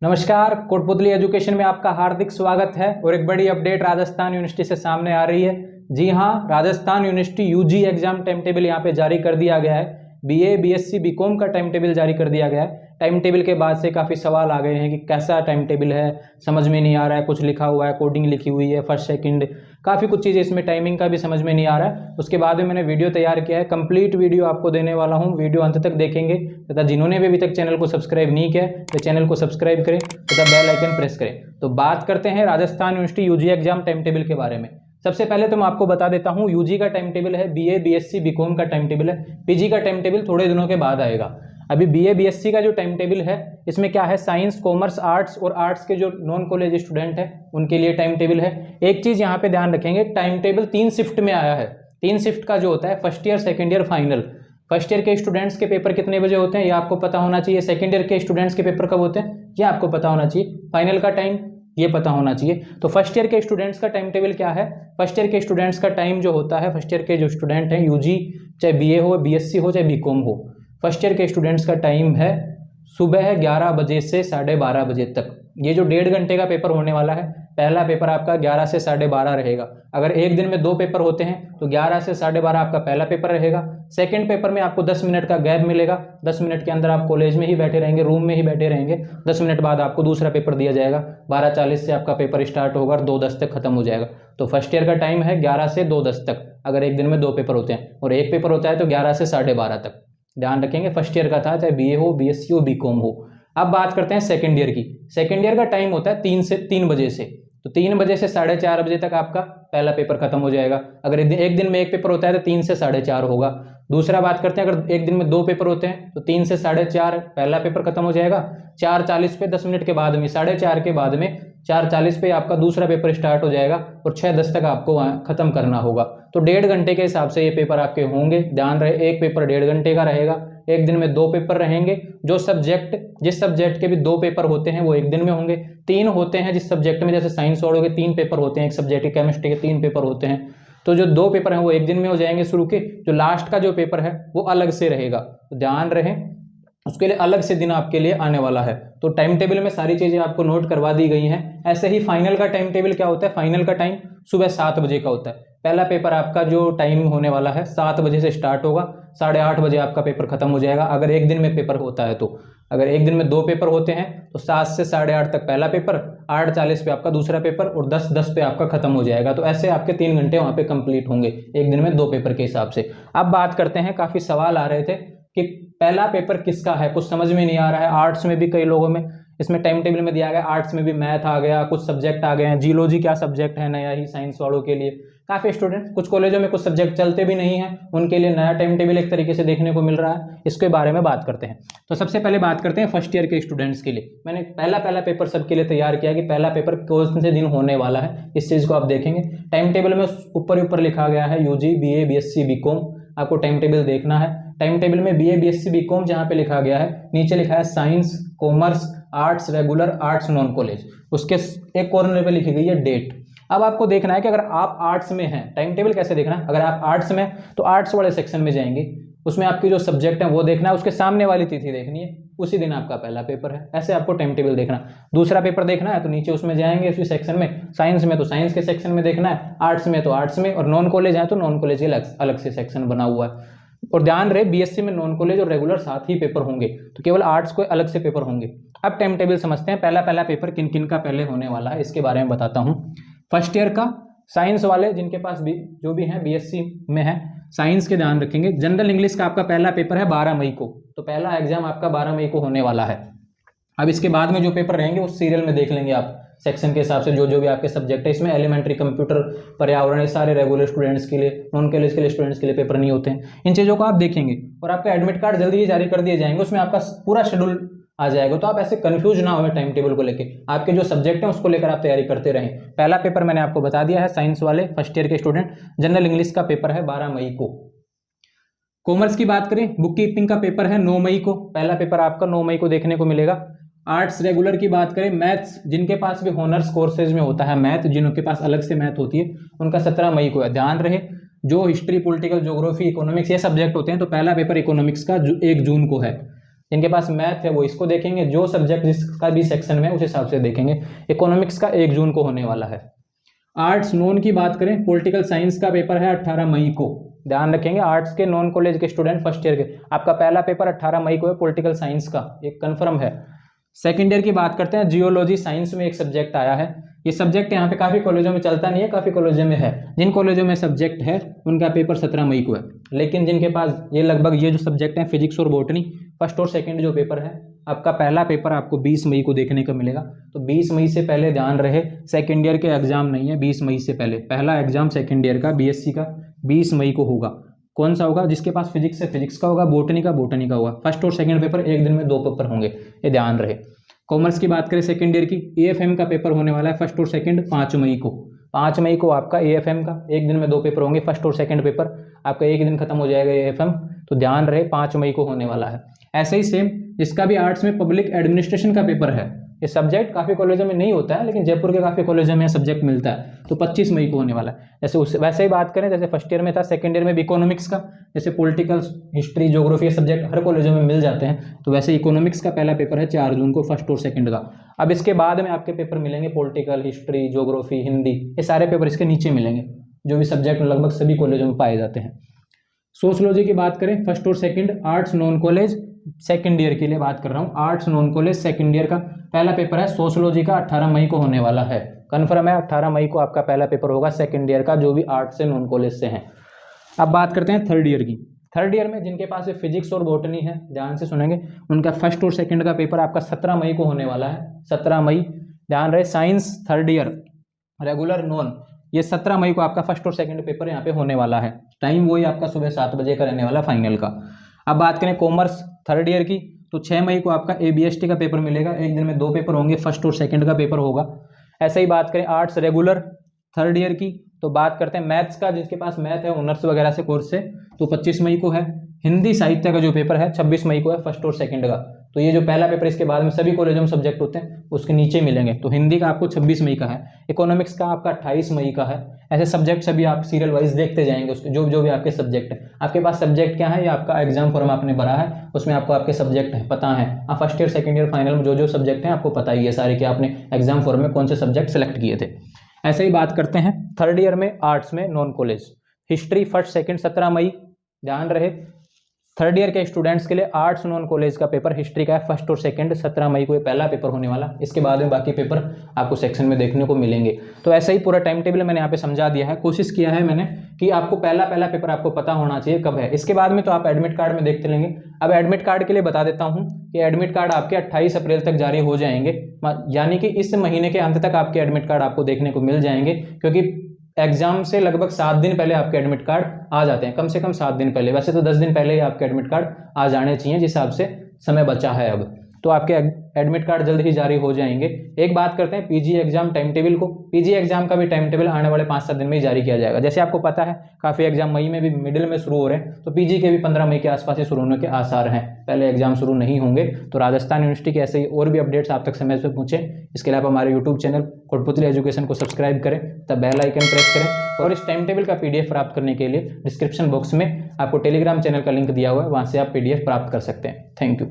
नमस्कार, कोटपुतली एजुकेशन में आपका हार्दिक स्वागत है। और एक बड़ी अपडेट राजस्थान यूनिवर्सिटी से सामने आ रही है। जी हाँ, Rajasthan university UG exam time table यहाँ पे जारी कर दिया गया है। बीए, बीएससी, बीकॉम का टाइम टेबल जारी कर दिया गया है। टाइम टेबल के बाद से काफ़ी सवाल आ गए हैं कि कैसा टाइम टेबल है, समझ में नहीं आ रहा है, कुछ लिखा हुआ है, कोडिंग लिखी हुई है, फर्स्ट सेकंड, काफ़ी कुछ चीज़ें इसमें, टाइमिंग का भी समझ में नहीं आ रहा है। उसके बाद में मैंने वीडियो तैयार किया है, कंप्लीट वीडियो आपको देने वाला हूँ। वीडियो अंत तक देखेंगे तथा जिन्होंने भी अभी तक चैनल को सब्सक्राइब नहीं किया तो चैनल को सब्सक्राइब करें तथा बेल आइकन प्रेस करें। तो बात करते हैं Rajasthan university UG exam time table के बारे में। सबसे पहले तो मैं आपको बता देता हूँ, यूजी का टाइम टेबल है, बीए, बीएससी, बीकॉम का टाइम टेबल है। पीजी का टाइम टेबल थोड़े दिनों के बाद आएगा। अभी बीए, बीएससी का जो टाइम टेबल है, इसमें क्या है, साइंस, कॉमर्स, आर्ट्स और आर्ट्स के जो नॉन कॉलेज स्टूडेंट हैं उनके लिए टाइम टेबल है। एक चीज़ यहाँ पे ध्यान रखेंगे, टाइम टेबल 3 शिफ्ट में आया है। 3 शिफ्ट का जो होता है, first year, second year, final. First year के स्टूडेंट्स के पेपर कितने बजे होते हैं ये आपको पता होना चाहिए। सेकेंड ईयर के स्टूडेंट्स के पेपर कब होते हैं ये आपको पता होना चाहिए। फाइनल का टाइम ये पता होना चाहिए। तो फर्स्ट ईयर के स्टूडेंट्स का टाइम टेबल क्या है, फर्स्ट ईयर के स्टूडेंट्स का टाइम जो होता है, फर्स्ट ईयर के जो स्टूडेंट हैं, यूजी चाहे बीए हो, बीएससी हो, चाहे बीकॉम हो, फर्स्ट ईयर के स्टूडेंट्स का टाइम है सुबह 11 बजे से 12:30 बजे तक। ये जो 1.5 घंटे का पेपर होने वाला है, पहला पेपर आपका 11 से 12:30 रहेगा। अगर एक दिन में 2 पेपर होते हैं तो 11 से 12:30 आपका पहला पेपर रहेगा। सेकंड पेपर में आपको 10 मिनट का गैप मिलेगा। 10 मिनट के अंदर आप कॉलेज में ही बैठे रहेंगे, रूम में ही बैठे रहेंगे। 10 मिनट बाद आपको दूसरा पेपर दिया जाएगा। 12:40 से आपका पेपर स्टार्ट होगा और 2:10 तक खत्म हो जाएगा। तो फर्स्ट ईयर का टाइम है 11 से 2:10 तक, अगर एक दिन में 2 पेपर होते हैं, और एक पेपर होता है तो 11 से 12:30 तक। ध्यान रखेंगे, फर्स्ट ईयर का था, चाहे बीए हो, बीएससी हो, बीकॉम हो। अब बात करते हैं सेकंड ईयर की। सेकंड ईयर का टाइम होता है 3 बजे से। तो 3 बजे से 4:30 बजे तक आपका पहला पेपर खत्म हो जाएगा। अगर एक दिन में एक पेपर होता है तो 3 से 4:30 होगा। दूसरा बात करते हैं, अगर एक दिन में 2 पेपर होते हैं तो 3 से 4:30 पहला पेपर खत्म हो जाएगा। 4:40 पे 10 मिनट के बाद में, 4:30 के बाद में 4:40 पे आपका दूसरा पेपर स्टार्ट हो जाएगा और 6:10 तक आपको खत्म करना होगा। तो 1.5 घंटे के हिसाब से ये पेपर आपके होंगे। ध्यान रहे, एक पेपर 1.5 घंटे का रहेगा। एक दिन में 2 पेपर रहेंगे। जिस सब्जेक्ट के भी 2 पेपर होते हैं वो एक दिन में होंगे। 3 होते हैं जिस सब्जेक्ट में, जैसे साइंस वालों के 3 पेपर होते हैं, एक सब्जेक्ट के केमिस्ट्री के 3 पेपर होते हैं, तो जो 2 पेपर हैं वो एक दिन में हो जाएंगे शुरू के। जो लास्ट का जो पेपर है वो अलग से रहेगा। तो ध्यान रहे, उसके लिए अलग से दिन आपके लिए आने वाला है। तो टाइम टेबल में सारी चीज़ें आपको नोट करवा दी गई हैं। ऐसे ही फाइनल का टाइम टेबल क्या होता है, फाइनल का टाइम सुबह 7 बजे का होता है। पहला पेपर आपका जो टाइम होने वाला है 7 बजे से स्टार्ट होगा, 8:30 बजे आपका पेपर खत्म हो जाएगा, अगर एक दिन में पेपर होता है तो। अगर एक दिन में 2 पेपर होते हैं तो 7 से 8:30 तक पहला पेपर, 8:40 पे आपका दूसरा पेपर और 10:10 पे आपका खत्म हो जाएगा। तो ऐसे आपके 3 घंटे वहाँ पे कंप्लीट होंगे एक दिन में 2 पेपर के हिसाब से। अब बात करते हैं, काफ़ी सवाल आ रहे थे कि पहला पेपर किसका है, कुछ समझ में नहीं आ रहा है। आर्ट्स में भी कई लोगों में इसमें टाइम टेबल में दिया गया, आर्ट्स में भी मैथ आ गया, कुछ सब्जेक्ट आ गए हैं। जियोलॉजी क्या सब्जेक्ट है नया ही साइंस वालों के लिए। काफ़ी स्टूडेंट, कुछ कॉलेजों में कुछ सब्जेक्ट चलते भी नहीं हैं, उनके लिए नया टाइम टेबल एक तरीके से देखने को मिल रहा है। इसके बारे में बात करते हैं। तो सबसे पहले बात करते हैं फर्स्ट ईयर के स्टूडेंट्स के लिए। मैंने पहला पेपर सबके लिए तैयार किया कि पहला पेपर कौन से दिन होने वाला है, इस चीज़ को आप देखेंगे। टाइम टेबल में ऊपर लिखा गया है यूजी, बीए, बीएससी, बीकॉम। आपको टाइम टेबल देखना है। टाइम टेबल में बीए, बीएससी, बीकॉम जहाँ पे लिखा गया है, नीचे लिखा है science, commerce, arts, regular, arts, non college. उसके एक कॉर्नर पे लिखी गई है डेट। अब आपको देखना है कि अगर आप आर्ट्स में हैं, टाइम टेबल कैसे देखना है, अगर आप आर्ट्स में तो आर्ट्स वाले सेक्शन में जाएंगे, उसमें आपकी जो सब्जेक्ट है वो देखना है, उसके सामने वाली तिथि देखनी है, उसी दिन आपका पहला पेपर है। ऐसे आपको टाइम टेबल देखना। दूसरा पेपर देखना है तो नीचे उसमें जाएंगे, उसी सेक्शन में। साइंस में तो साइंस के सेक्शन में देखना है, आर्ट्स में तो आर्ट्स में, और नॉन कॉलेज है तो नॉन कॉलेज के अलग से सेक्शन बना हुआ है। और ध्यान रहे, बीएससी में नॉन कॉलेज और रेगुलर साथ ही पेपर होंगे, तो केवल आर्ट्स को अलग से पेपर होंगे। अब टाइम टेबल समझते हैं, पहला पेपर किन किन का पहले होने वाला है इसके बारे में बताता हूँ। फर्स्ट ईयर का साइंस वाले जिनके पास भी जो भी हैं बीएससी में है, साइंस के ध्यान रखेंगे। जनरल इंग्लिश का आपका पहला पेपर है 12 मई को, तो पहला एग्जाम आपका 12 मई को होने वाला है। अब इसके बाद में जो पेपर रहेंगे उस सीरियल में देख लेंगे आप, सेक्शन के हिसाब से जो भी आपके सब्जेक्ट है। इसमें एलिमेंट्री, कंप्यूटर, पर्यावरण, ये सारे रेगुलर स्टूडेंट्स के लिए, नॉन कॉलेज के लिए स्टूडेंट्स के लिए पेपर नहीं होते हैं। इन चीज़ों को आप देखेंगे और आपका एडमिट कार्ड जल्दी ही जारी कर दिए जाएंगे, उसमें आपका पूरा शेड्यूल आ जाएगा। तो आप ऐसे कंफ्यूज ना हो टाइम टेबल को लेकर, आपके जो सब्जेक्ट हैं उसको लेकर आप तैयारी करते रहें। पहला पेपर मैंने आपको बता दिया है, साइंस वाले फर्स्ट ईयर के स्टूडेंट। जनरल इंग्लिश का पेपर है 12 मई को। कॉमर्स की बात करें, बुक कीपिंग का पेपर है 9 मई को, पहला पेपर आपका 9 मई को देखने को मिलेगा। आर्ट्स रेगुलर की बात करें, मैथ्स जिनके पास भी हॉनर्स कोर्सेज में होता है मैथ, जिनके पास अलग से मैथ होती है, उनका 17 मई को है। ध्यान रहे, जो हिस्ट्री, पॉलिटिकल, ज्योग्राफी, इकोनॉमिक्स ये सब्जेक्ट होते हैं तो पहला पेपर इकोनॉमिक्स का 1 जून को है। जिनके पास मैथ है वो इसको देखेंगे, जो सब्जेक्ट जिसका भी सेक्शन में उस हिसाब से देखेंगे। इकोनॉमिक्स का 1 जून को होने वाला है। आर्ट्स नॉन की बात करें, पॉलिटिकल साइंस का पेपर है 18 मई को। ध्यान रखेंगे आर्ट्स के नॉन कॉलेज के स्टूडेंट फर्स्ट ईयर के, आपका पहला पेपर 18 मई को है पॉलिटिकल साइंस का, एक कंफर्म है। सेकेंड ईयर की बात करते हैं, जियोलॉजी साइंस में एक सब्जेक्ट आया है। ये सब्जेक्ट यहाँ पे काफ़ी कॉलेजों में चलता नहीं है, काफ़ी कॉलेजों में है। जिन कॉलेजों में सब्जेक्ट है उनका पेपर 17 मई को है, लेकिन जिनके पास ये लगभग ये जो सब्जेक्ट हैं फिजिक्स और बॉटनी, फर्स्ट और सेकंड जो पेपर है, आपका पहला पेपर आपको 20 मई को देखने को मिलेगा। तो 20 मई से पहले ध्यान रहे, सेकेंड ईयर के एग्जाम नहीं है 20 मई से पहले। पहला एग्जाम सेकेंड ईयर का बीएससी का 20 मई को होगा। कौन सा होगा? जिसके पास फिजिक्स है फिजिक्स का होगा, बॉटनी का बॉटनी का होगा। फर्स्ट और सेकंड पेपर एक दिन में 2 पेपर होंगे, ये ध्यान रहे। कॉमर्स की बात करें सेकंड ईयर की, एएफएम का पेपर होने वाला है फर्स्ट और सेकंड 5 मई को। 5 मई को आपका एएफएम का एक दिन में 2 पेपर होंगे, फर्स्ट और सेकंड पेपर आपका एक दिन खत्म हो जाएगा एएफएम, तो ध्यान रहे 5 मई को होने वाला है। ऐसे ही सेम जिसका भी आर्ट्स में पब्लिक एडमिनिस्ट्रेशन का पेपर है, ये सब्जेक्ट काफ़ी कॉलेजों में नहीं होता है, लेकिन जयपुर के काफ़ी कॉलेजों में सब्जेक्ट मिलता है, तो 25 मई को होने वाला है। जैसे उस वैसे ही बात करें, जैसे फर्स्ट ईयर में था, सेकंड ईयर में भी इकोनॉमिक्स का, जैसे पॉलिटिकल, हिस्ट्री, ज्योग्राफी सब्जेक्ट हर कॉलेजों में मिल जाते हैं, तो वैसे इकोनॉमिक्स का पहला पेपर है 4 जून को, फर्स्ट और सेकंड का। अब इसके बाद में आपके पेपर मिलेंगे पॉलिटिकल, हिस्ट्री, ज्योग्राफी, हिंदी, ये सारे पेपर इसके नीचे मिलेंगे, जो भी सब्जेक्ट लगभग सभी कॉलेजों में पाए जाते हैं। सोशलॉजी की बात करें, फर्स्ट और second arts non college second year के लिए बात कर रहा हूँ, arts non college second year का पहला पेपर है सोशलॉजी का 18 मई को होने वाला है, कन्फर्म है 18 मई को आपका पहला पेपर होगा सेकंड ईयर का, जो भी आर्ट्स से नॉन कॉलेज से हैं। अब बात करते हैं थर्ड ईयर की। थर्ड ईयर में जिनके पास फिजिक्स और बॉटनी है, ध्यान से सुनेंगे, उनका फर्स्ट और सेकंड का पेपर आपका 17 मई को होने वाला है, 17 मई। ध्यान रहे, science third year regular non, ये 17 मई को आपका फर्स्ट और सेकंड पेपर यहाँ पे होने वाला है। टाइम वही आपका सुबह 7 बजे का रहने वाला फाइनल का। अब बात करें कॉमर्स थर्ड ईयर की, तो 6 मई को आपका एबीएसटी का पेपर मिलेगा, एक दिन में 2 पेपर होंगे, फर्स्ट और सेकंड का पेपर होगा। ऐसे ही बात करें आर्ट्स रेगुलर थर्ड ईयर की, तो बात करते हैं मैथ्स का, जिसके पास मैथ है ऑनर्स वगैरह से कोर्स से, तो 25 मई को है। हिंदी साहित्य का जो पेपर है 26 मई को है, फर्स्ट और सेकंड का। तो ये जो पहला पेपर इसके बाद में सभी कॉलेजों में सब्जेक्ट होते हैं उसके नीचे मिलेंगे, तो हिंदी का आपको 26 मई का है, इकोनॉमिक्स का आपका 28 मई का है। ऐसे सब्जेक्ट सभी आप सीरियल वाइज देखते जाएंगे, उसके जो जो भी आपके सब्जेक्ट है। आपके पास सब्जेक्ट क्या है, ये आपका एग्जाम फॉर्म आपने भरा है, उसमें आपको आपके सब्जेक्ट है पता है। आप first year second year final में जो जो सब्जेक्ट हैं आपको पता ही है सारे, कि आपने एग्जाम फॉर्म में कौन से सब्जेक्ट सेलेक्ट किए थे। ऐसे ही बात करते हैं थर्ड ईयर में आर्ट्स में non college, history first second 17 मई। ध्यान रहे, थर्ड ईयर के स्टूडेंट्स के लिए आर्ट्स नॉन कॉलेज का पेपर हिस्ट्री का है, फर्स्ट और सेकंड 17 मई को ये पहला पेपर होने वाला। इसके बाद में बाकी पेपर आपको सेक्शन में देखने को मिलेंगे। तो ऐसे ही पूरा टाइम टेबल मैंने यहाँ पे समझा दिया है, कोशिश किया है मैंने कि आपको पहला पेपर आपको पता होना चाहिए कब है। इसके बाद में तो आप एडमिट कार्ड में देखते लेंगे। अब एडमिट कार्ड के लिए बता देता हूँ कि एडमिट कार्ड आपके 28 अप्रैल तक जारी हो जाएंगे, यानी कि इस महीने के अंत तक आपके एडमिट कार्ड आपको देखने को मिल जाएंगे, क्योंकि एग्जाम से लगभग 7 दिन पहले आपके एडमिट कार्ड आ जाते हैं, कम से कम 7 दिन पहले। वैसे तो 10 दिन पहले ही आपके एडमिट कार्ड आ जाने चाहिए, जिस हिसाब से समय बचा है अब, तो आपके एडमिट कार्ड जल्द ही जारी हो जाएंगे। एक बात करते हैं पीजी एग्जाम टाइम टेबल को। पीजी एग्जाम का भी टाइम टेबल आने वाले 5-7 दिन में ही जारी किया जाएगा। जैसे आपको पता है काफ़ी एग्जाम मई में भी मिडिल में शुरू हो रहे हैं, तो पीजी के भी 15 मई के आसपास ही शुरू होने के आसार हैं, पहले एग्जाम शुरू नहीं होंगे। तो राजस्थान यूनिवर्सिटी के ऐसे ही और भी अपडेट्स आप तक समय से पहुँचे, इसके लिए आप हमारे यूट्यूब चैनल कोटपुतली एजुकेशन को सब्सक्राइब करें, तब बेल आइकन प्रेस करें। और इस टाइम टेबल का PDF प्राप्त करने के लिए डिस्क्रिप्शन बॉक्स में आपको टेलीग्राम चैनल का लिंक दिया हुआ है, वहाँ से आप PDF प्राप्त कर सकते हैं। Thank you.